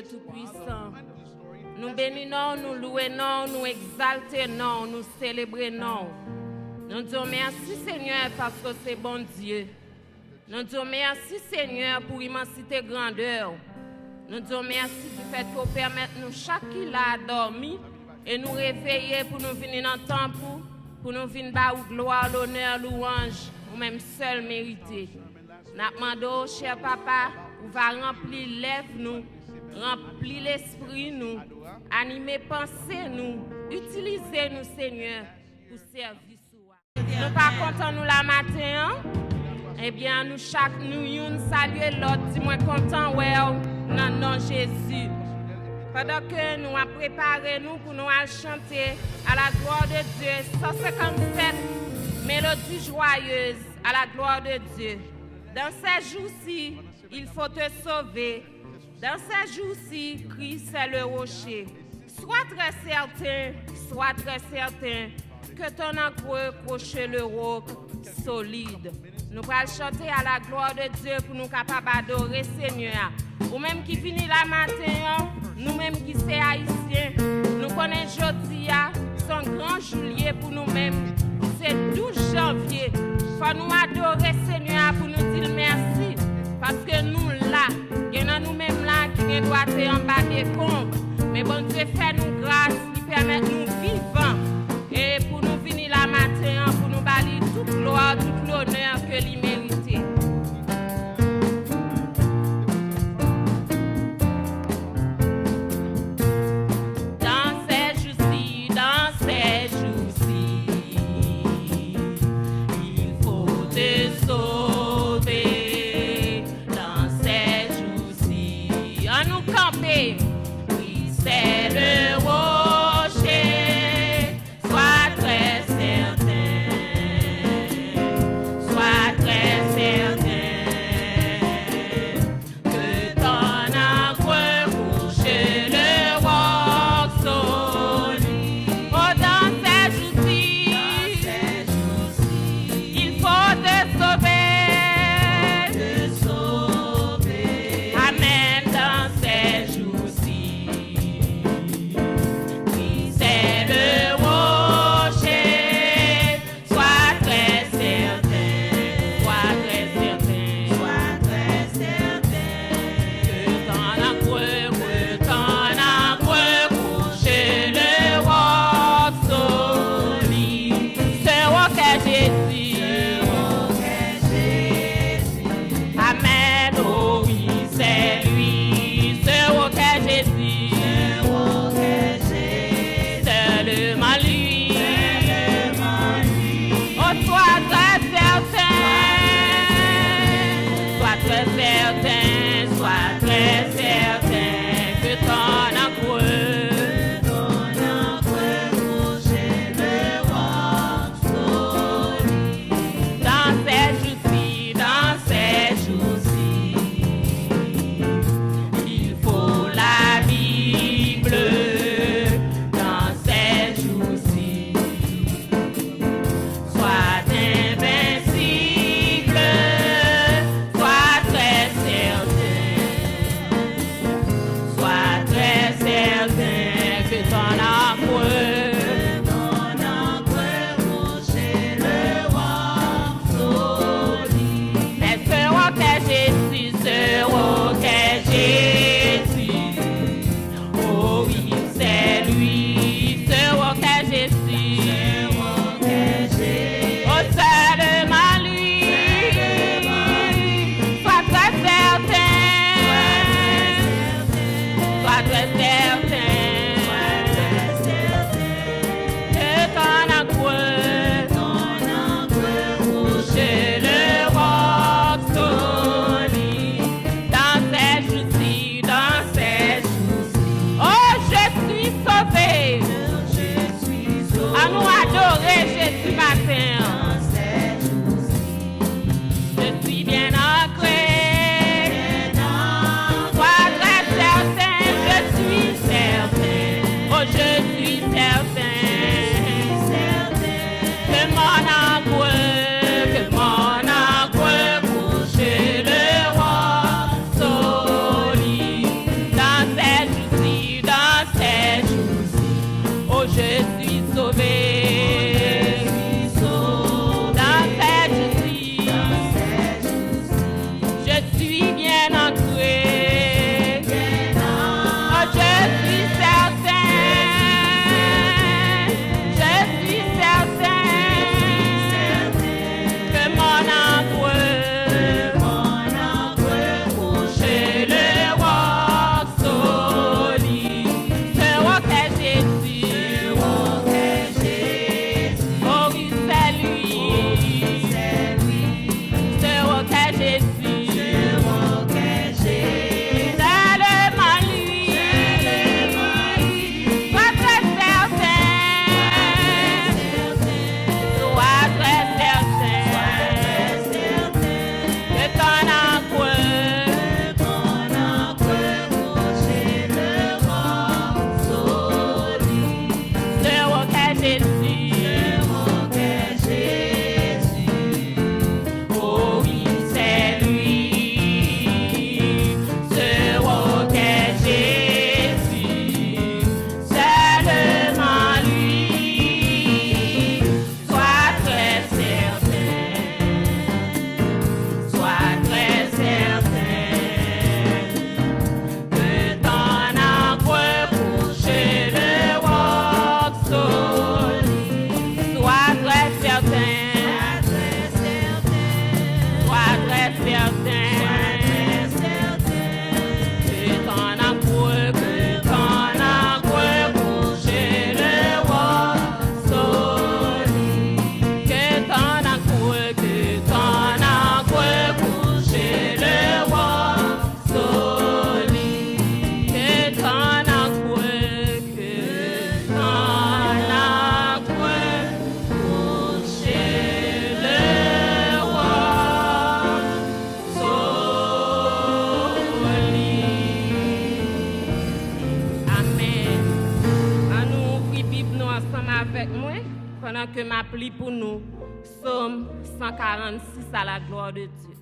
Tout-Puissant. Nous bénissons, nous louons, nous exaltons, nous célébrons. Nous disons merci Seigneur parce que c'est bon Dieu. Nous disons merci Seigneur pour immensité grandeur. Nous disons merci du fait que vous permettez nous chacun là dormir et nous réveiller pour nous venir dans le temple, pour nous venir bas gloire, l'honneur, louange, ou même seul mérité. Nous demandons, cher papa, vous va remplir lèvres nous, remplir l'esprit nous, animer pensée nous, utiliser nous Seigneur pour servir. Nous pas contents nous la matin, eh bien nous chaque nous saluer l'autre, dis-moi content ouais dans nom Jésus. Pendant que nous avons préparé nous pour nous chanter à la gloire de Dieu 157 mélodies joyeuses à la gloire de Dieu. Dans ces jours-ci, il faut te sauver. Dans ces jours-ci, Christ est le rocher. Sois très certain que ton encre croche le roc solide. Nous allons chanter à la gloire de Dieu pour nous capables d'adorer Seigneur. Ou même qui finit la matin, nous-mêmes qui sommes haïtiens, nous connaissons aujourd'hui son grand juillet pour nous-mêmes. C'est 12 janvier. Il faut nous adorer Seigneur pour nous dire merci. Parce que nous là, il y en a nous-mêmes là qui doivent être en bas des comptes. Mais bon Dieu fait nous grâce, il permet nous vivants. Et pour nous finir la matin, pour nous balayer toute gloire, toute l'honneur que lui mérite. Oui, c'est le rocher. avec moi pendant que m'a pli pour nous. Psaume 146 à la gloire de Dieu.